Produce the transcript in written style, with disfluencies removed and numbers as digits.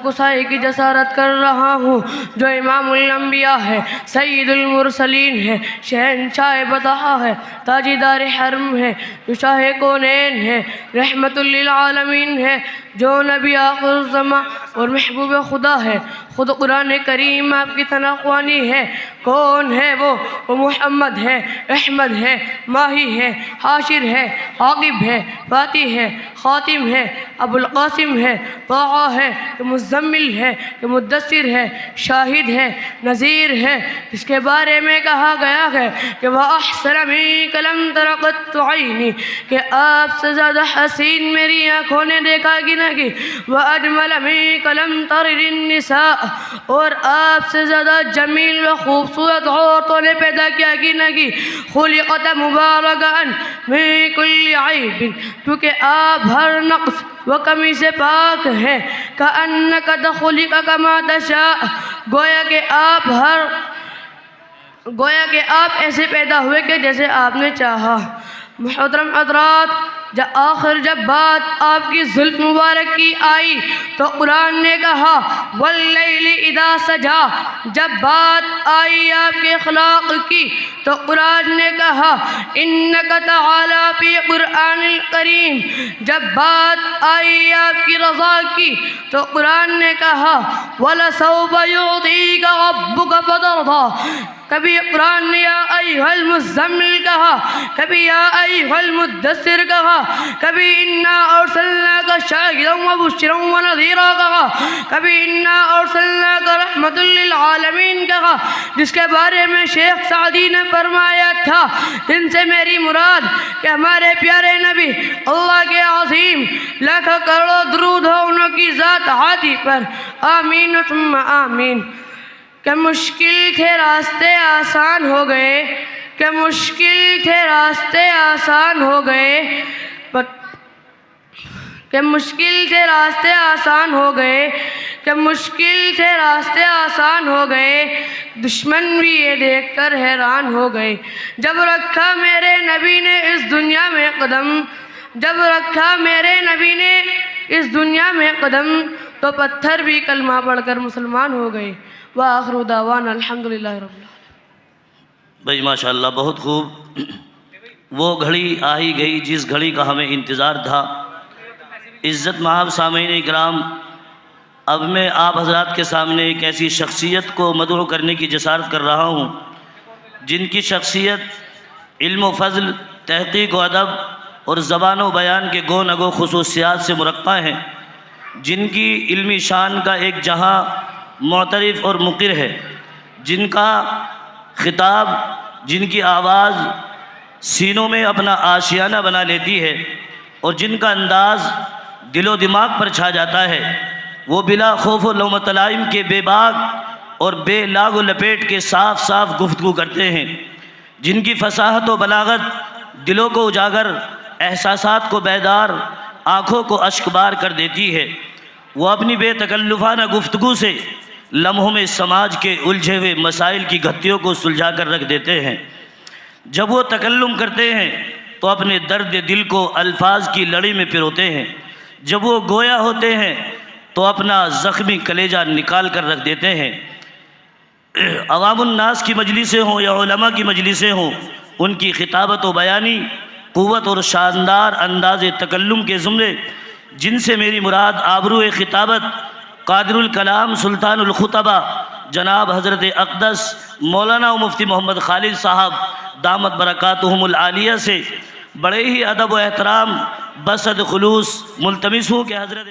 گسائی کی جسارت کر رہا ہوں جو امام الانبیاء ہے، سید المرسلین ہے، شہنشاہ بطحا ہے، تاجدار حرم ہے، جو شاہ کونین ہے، رحمت للعالمین ہے، جو نبی آخر الزمان اور محبوب خدا ہے۔ خود قرآن کریم آپ کی تناقوانی ہے۔ کون ہے وہ محمد ہے، احمد ہے، ماہی ہے، حاشر ہے، عاقب ہے، فاتح ہے، خاتم ہے، ابو القاسم ہے، طاعہ ہے، کہ مزمل ہے، کہ مدثر ہے، شاہد ہے، نذیر ہے، جس کے بارے میں کہا گیا ہے کہ وَأَحْسَنَ مِنكَ لَمْ تَرَ قَطُّ عَيْنِي، کہ آپ سے زیادہ حسین میری آنکھوں نے دیکھا کہ نہیں۔ وَأَجْمَلَ مِنكَ لَمْ تَرِدِ النِّسَاء، اور آپ سے زیادہ جمیل و خوبصورت عورتوں نے پیدا کیا کہ نہیں۔ خُلِقَتَ مُبَارَكًا مِن كُلِّ عَيْبٍ، کیونکہ آپ ہر نقص و کمی سے پاک ہے۔ كَأَنَّكَ تَخْلُقُ كَمَا تَشَاءُ، گویا کہ آپ ایسے پیدا ہوئے کہ جیسے آپ نے چاہا۔ محترم حضرات، جب بات آپ کی زلف مبارک کی آئی تو قرآن نے کہا وَاللَّيْلِ إِذَا سَجَا۔ جب بات آئی آپ کے اخلاق کی تو قرآن نے کہا إِنَّكَ تَعَالَى فِي قُرْآنِ الْكَرِيمِ۔ جب بات آئی آپ کی رضا کی تو قرآن نے کہا وَلَسَوْفَ يُعْطِيكَ رَبُّكَ فَتَرْضَىٰ۔ کبھی قرآن نے یا ایھا المزمل کہا، کبھی یا ایھا المدثر کہا، کبھی انا ارسلناک شاہدا ومبشرا ونذیرا کہا، کبھی انا ارسلناک رحمۃ للعالمین کہا، جس کے بارے میں شیخ سعدی نے فرمایا تھا جن سے میری مراد کہ ہمارے پیارے نبی اللہ کے عظیم لاکھ کروڑ درود ہو انہوں کی ذات ہادی پر، آمین ثم آمین۔ کہ مشکل تھے راستے آسان ہو گئے، کہ مشکل تھے راستے آسان ہو گئے، کہ مشکل تھے راستے آسان ہو گئے، کہ مشکل تھے راستے آسان ہو گئے، دشمن بھی یہ دیکھ کر حیران ہو گئے۔ جب رکھا میرے نبی نے اس دنیا میں قدم، جب رکھا میرے نبی نے اس دنیا میں قدم، تو پتھر بھی کلمہ پڑھ کر مسلمان ہو گئے۔ وآخر دعوانا الحمدللہ رب العالمین۔ بھائی ماشاءاللہ بہت خوب۔ وہ گھڑی آ ہی گئی جس گھڑی کا ہمیں انتظار تھا۔ عزت مآب سامعین اکرام، اب میں آپ حضرات کے سامنے ایک ایسی شخصیت کو مدعو کرنے کی جسارت کر رہا ہوں جن کی شخصیت علم و فضل، تحقیق و ادب اور زبان و بیان کے گو نگو خصوصیات سے مرقع ہیں، جن کی علمی شان کا ایک جہاں معترف اور مقر ہے، جن کا خطاب، جن کی آواز سینوں میں اپنا آشیانہ بنا لیتی ہے اور جن کا انداز دل و دماغ پر چھا جاتا ہے، وہ بلا خوف و لومۃ لائم کے بے باک اور بے لاگ و لپیٹ کے صاف صاف گفتگو کرتے ہیں، جن کی فصاحت و بلاغت دلوں کو اجاگر، احساسات کو بیدار، آنکھوں کو اشکبار کر دیتی ہے۔ وہ اپنی بے تکلفانہ گفتگو سے لمحوں میں سماج کے الجھے ہوئے مسائل کی گھتیوں کو سلجھا کر رکھ دیتے ہیں۔ جب وہ تکلم کرتے ہیں تو اپنے درد دل کو الفاظ کی لڑی میں پروتے ہیں، جب وہ گویا ہوتے ہیں تو اپنا زخمی کلیجہ نکال کر رکھ دیتے ہیں۔ عوام الناس کی مجلسیں ہوں یا علماء کی مجلسیں ہوں، ان کی خطابت و بیانی قوت اور شاندار انداز تکلم کے زمرے، جن سے میری مراد آبرو خطابت قادر الکلام سلطان الخطبہ جناب حضرت اقدس مولانا و مفتی محمد خالد صاحب دامت برکاتہم العالیہ سے بڑے ہی ادب و احترام بصد خلوص ملتمس ہوں کہ حضرت